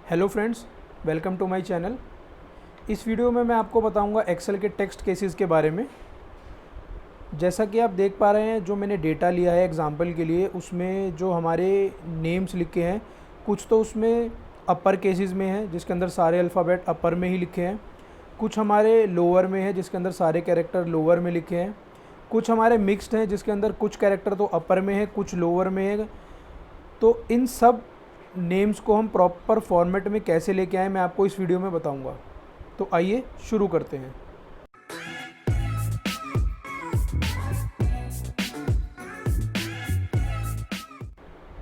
Hello friends, welcome to my channel. इस video में मैं आपको बताऊंगा एक्सेल के टेक्स्ट केसेस के बारे में। जैसा कि आप देख पा रहे हैं, जो मैंने डेटा लिया है एग्जांपल के लिए, उसमें जो हमारे नेम्स लिखे हैं, कुछ तो उसमें अपर केसेस में है जिसके अंदर सारे अल्फ़ाबेट अपर में ही लिखे हैं, कुछ हमारे लोअर में है जिसके अंदर सारे कैरेक्टर लोअर में लिखे हैं, कुछ हमारे मिक्स्ड हैं जिसके अंदर कुछ कैरेक्टर तो अपर में है कुछ लोअर में है। तो इन सब नेम्स को हम प्रॉपर फॉर्मेट में कैसे लेके आए, मैं आपको इस वीडियो में बताऊंगा। तो आइए शुरू करते हैं।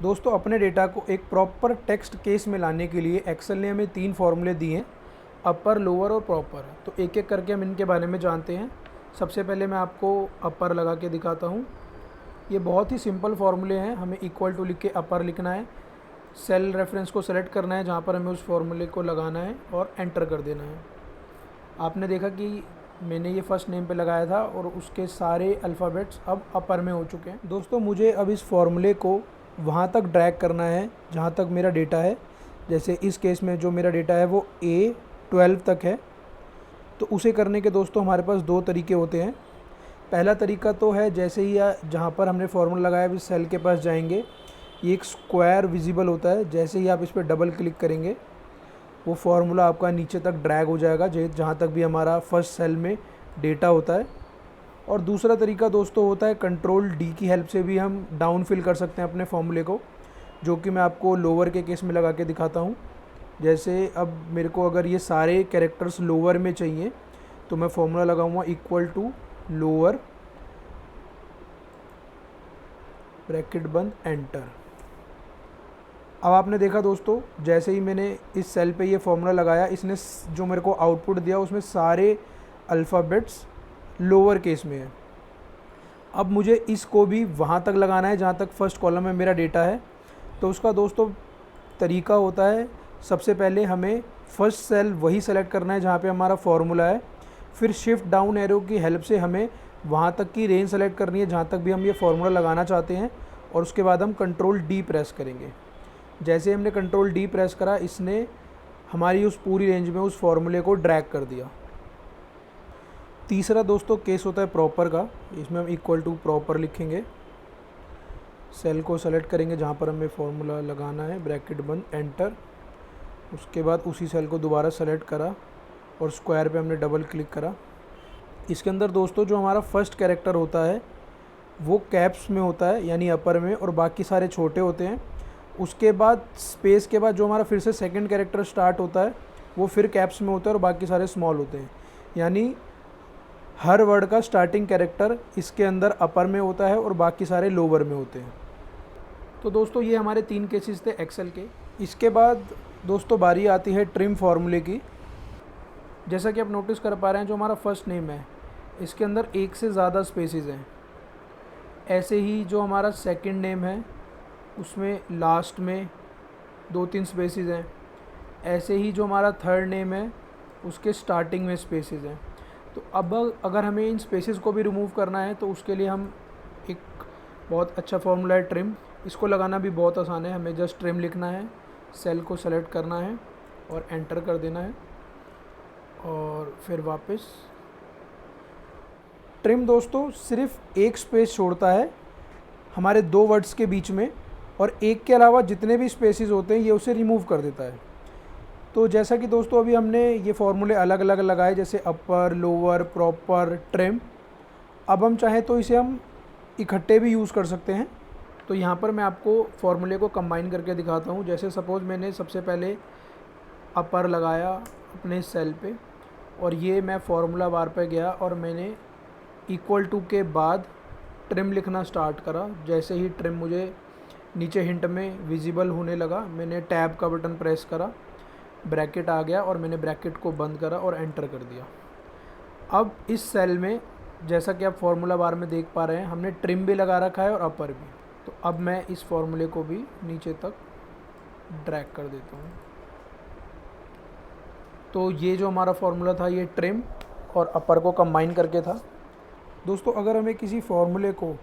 दोस्तों, अपने डेटा को एक प्रॉपर टेक्स्ट केस में लाने के लिए एक्सेल ने हमें 3 फॉर्मूले दिए हैं, अपर, लोअर और प्रॉपर। तो एक एक करके हम इनके बारे में जानते हैं। सबसे पहले मैं आपको अपर लगा के दिखाता हूँ। ये बहुत ही सिंपल फार्मूले हैं। हमें इक्वल टू लिख के अपर लिखना है, सेल रेफरेंस को सेलेक्ट करना है जहाँ पर हमें उस फार्मूले को लगाना है और एंटर कर देना है। आपने देखा कि मैंने ये फर्स्ट नेम पे लगाया था और उसके सारे अल्फ़ाबेट्स अब अपर में हो चुके हैं। दोस्तों, मुझे अब इस फार्मूले को वहाँ तक ड्रैग करना है जहाँ तक मेरा डेटा है। जैसे इस केस में जो मेरा डेटा है वो A12 तक है। तो उसे करने के दोस्तों हमारे पास 2 तरीके होते हैं। पहला तरीका तो है, जैसे ही जहाँ पर हमने फार्मूला लगाया इस सेल के पास जाएंगे, ये एक स्क्वायर विजिबल होता है। जैसे ही आप इस पर डबल क्लिक करेंगे वो फार्मूला आपका नीचे तक ड्रैग हो जाएगा जहाँ तक भी हमारा फर्स्ट सेल में डेटा होता है। और दूसरा तरीका दोस्तों होता है कंट्रोल डी की हेल्प से भी हम डाउन फिल कर सकते हैं अपने फार्मूले को, जो कि मैं आपको लोअर के केस में लगा के दिखाता हूँ। जैसे अब मेरे को अगर ये सारे कैरेक्टर्स लोअर में चाहिए तो मैं फार्मूला लगाऊंगा इक्वल टू लोअर, ब्रैकेट बंद, एंटर। अब आपने देखा दोस्तों, जैसे ही मैंने इस सेल पे ये फार्मूला लगाया, इसने जो मेरे को आउटपुट दिया उसमें सारे अल्फ़ाबेट्स लोअर केस में है। अब मुझे इसको भी वहाँ तक लगाना है जहाँ तक फर्स्ट कॉलम में मेरा डेटा है। तो उसका दोस्तों तरीका होता है, सबसे पहले हमें फर्स्ट सेल वही सेलेक्ट करना है जहाँ पे हमारा फार्मूला है। फिर शिफ्ट डाउन एरो की हेल्प से हमें वहाँ तक की रेंज सेलेक्ट करनी है जहाँ तक भी हम ये फार्मूला लगाना चाहते हैं, और उसके बाद हम कंट्रोल डी प्रेस करेंगे। जैसे हमने कंट्रोल डी प्रेस करा, इसने हमारी उस पूरी रेंज में उस फार्मूले को ड्रैग कर दिया। तीसरा दोस्तों केस होता है प्रॉपर का। इसमें हम इक्वल टू प्रॉपर लिखेंगे, सेल को सेलेक्ट करेंगे जहाँ पर हमें फार्मूला लगाना है, ब्रैकेट बंद, एंटर। उसके बाद उसी सेल को दोबारा सेलेक्ट करा और स्क्वायर पे हमने डबल क्लिक करा। इसके अंदर दोस्तों जो हमारा फर्स्ट कैरेक्टर होता है वो कैप्स में होता है, यानी अपर में, और बाकी सारे छोटे होते हैं। उसके बाद स्पेस के बाद जो हमारा फिर से सेकंड कैरेक्टर स्टार्ट होता है वो फिर कैप्स में होता है और बाकी सारे स्मॉल होते हैं। यानी हर वर्ड का स्टार्टिंग कैरेक्टर इसके अंदर अपर में होता है और बाकी सारे लोअर में होते हैं। तो दोस्तों ये हमारे 3 केसेस थे एक्सेल के। इसके बाद दोस्तों बारी आती है ट्रिम फार्मूले की। जैसा कि आप नोटिस कर पा रहे हैं, जो हमारा फर्स्ट नेम है इसके अंदर एक से ज़्यादा स्पेसेस हैं। ऐसे ही जो हमारा सेकंड नेम है उसमें लास्ट में 2-3 स्पेसेस हैं। ऐसे ही जो हमारा थर्ड नेम है उसके स्टार्टिंग में स्पेसेस हैं। तो अब अगर हमें इन स्पेसेस को भी रिमूव करना है तो उसके लिए हम एक बहुत अच्छा फार्मूला है ट्रिम। इसको लगाना भी बहुत आसान है। हमें जस्ट ट्रिम लिखना है, सेल को सेलेक्ट करना है और एंटर कर देना है, और फिर वापस ट्रिम दोस्तों सिर्फ एक स्पेस छोड़ता है हमारे 2 वर्ड्स के बीच में, और एक के अलावा जितने भी स्पेसेस होते हैं ये उसे रिमूव कर देता है। तो जैसा कि दोस्तों अभी हमने ये फार्मूले अलग अलग लगाए, जैसे अपर, लोअर, प्रॉपर, ट्रिम। अब हम चाहें तो इसे हम इकट्ठे भी यूज़ कर सकते हैं। तो यहाँ पर मैं आपको फार्मूले को कंबाइन करके दिखाता हूँ। जैसे सपोज़ मैंने सबसे पहले अपर लगाया अपने सेल पे, और ये मैं फार्मूला बार पे गया और मैंने इक्वल टू के बाद ट्रिम लिखना स्टार्ट करा। जैसे ही ट्रिम मुझे नीचे हिंट में विजिबल होने लगा, मैंने टैब का बटन प्रेस करा, ब्रैकेट आ गया और मैंने ब्रैकेट को बंद करा और एंटर कर दिया। अब इस सेल में जैसा कि आप फार्मूला बार में देख पा रहे हैं, हमने ट्रिम भी लगा रखा है और अपर भी। तो अब मैं इस फार्मूले को भी नीचे तक ड्रैग कर देता हूँ। तो ये जो हमारा फार्मूला था ये ट्रिम और अपर को कंबाइन करके था। दोस्तों अगर हमें किसी फार्मूले को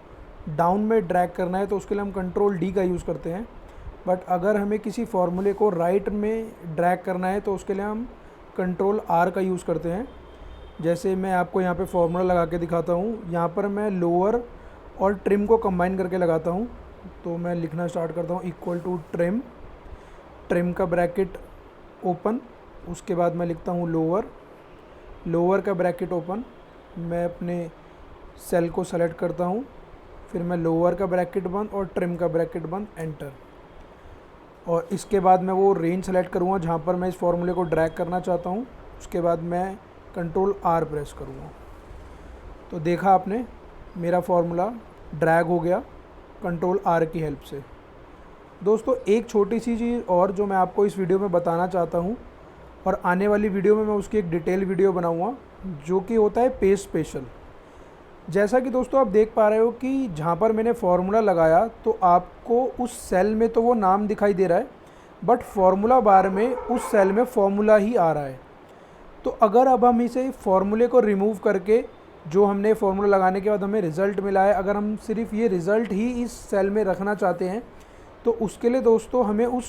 डाउन में ड्रैग करना है तो उसके लिए हम कंट्रोल डी का यूज़ करते हैं। बट अगर हमें किसी फॉर्मूले को राइट में ड्रैग करना है तो उसके लिए हम कंट्रोल आर का यूज़ करते हैं। जैसे मैं आपको यहाँ पे फॉर्मूला लगा के दिखाता हूँ। यहाँ पर मैं लोअर और ट्रिम को कंबाइन करके लगाता हूँ। तो मैं लिखना स्टार्ट करता हूँ इक्वल टू ट्रिम, ट्रिम का ब्रैकेट ओपन, उसके बाद मैं लिखता हूँ लोअर, लोअर का ब्रैकेट ओपन, मैं अपने सेल को सेलेक्ट करता हूँ, फिर मैं लोअर का ब्रैकेट बंद और ट्रिम का ब्रैकेट बंद, एंटर। और इसके बाद मैं वो रेंज सेलेक्ट करूँगा जहाँ पर मैं इस फॉर्मूले को ड्रैग करना चाहता हूँ। उसके बाद मैं कंट्रोल आर प्रेस करूँगा। तो देखा आपने मेरा फार्मूला ड्रैग हो गया कंट्रोल आर की हेल्प से। दोस्तों एक छोटी सी चीज़ और जो मैं आपको इस वीडियो में बताना चाहता हूँ, और आने वाली वीडियो में मैं उसकी एक डिटेल वीडियो बनाऊँगा, जो कि होता है पेज स्पेशल। जैसा कि दोस्तों आप देख पा रहे हो कि जहाँ पर मैंने फार्मूला लगाया तो आपको उस सेल में तो वो नाम दिखाई दे रहा है, बट फार्मूला बार में उस सेल में फार्मूला ही आ रहा है। तो अगर अब हम इसे फार्मूले को रिमूव करके, जो हमने फार्मूला लगाने के बाद हमें रिज़ल्ट मिला है, अगर हम सिर्फ ये रिज़ल्ट ही इस सेल में रखना चाहते हैं तो उसके लिए दोस्तों हमें उस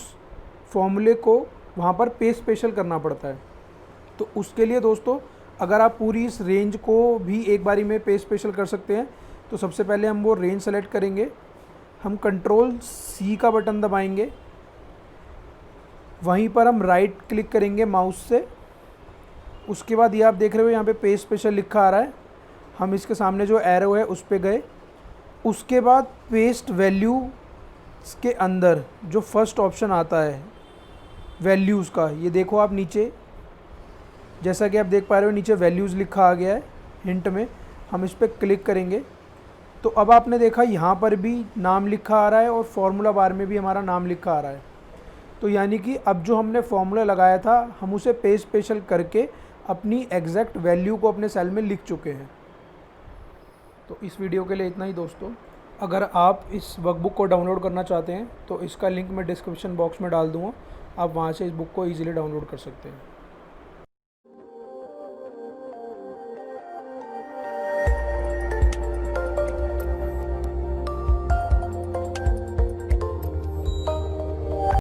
फार्मूले को वहाँ पर पेज स्पेशल करना पड़ता है। तो उसके लिए दोस्तों अगर आप पूरी इस रेंज को भी एक बारी में पेज स्पेशल कर सकते हैं तो सबसे पहले हम वो रेंज सेलेक्ट करेंगे, हम कंट्रोल सी का बटन दबाएंगे, वहीं पर हम राइट क्लिक करेंगे माउस से। उसके बाद ये आप देख रहे हो यहाँ पे पेज स्पेशल लिखा आ रहा है, हम इसके सामने जो एरो है उस पर गए। उसके बाद पेस्ट वैल्यू के अंदर जो फर्स्ट ऑप्शन आता है वैल्यूज़ का, ये देखो आप नीचे, जैसा कि आप देख पा रहे हो नीचे वैल्यूज़ लिखा आ गया है हिंट में, हम इस पर क्लिक करेंगे तो अब आपने देखा यहाँ पर भी नाम लिखा आ रहा है और फार्मूला बार में भी हमारा नाम लिखा आ रहा है। तो यानी कि अब जो हमने फार्मूला लगाया था हम उसे पेज स्पेशल करके अपनी एग्जैक्ट वैल्यू को अपने सेल में लिख चुके हैं। तो इस वीडियो के लिए इतना ही दोस्तों। अगर आप इस वर्कबुक को डाउनलोड करना चाहते हैं तो इसका लिंक मैं डिस्क्रिप्शन बॉक्स में डाल दूँगा, आप वहाँ से इस बुक को ईजिली डाउनलोड कर सकते हैं।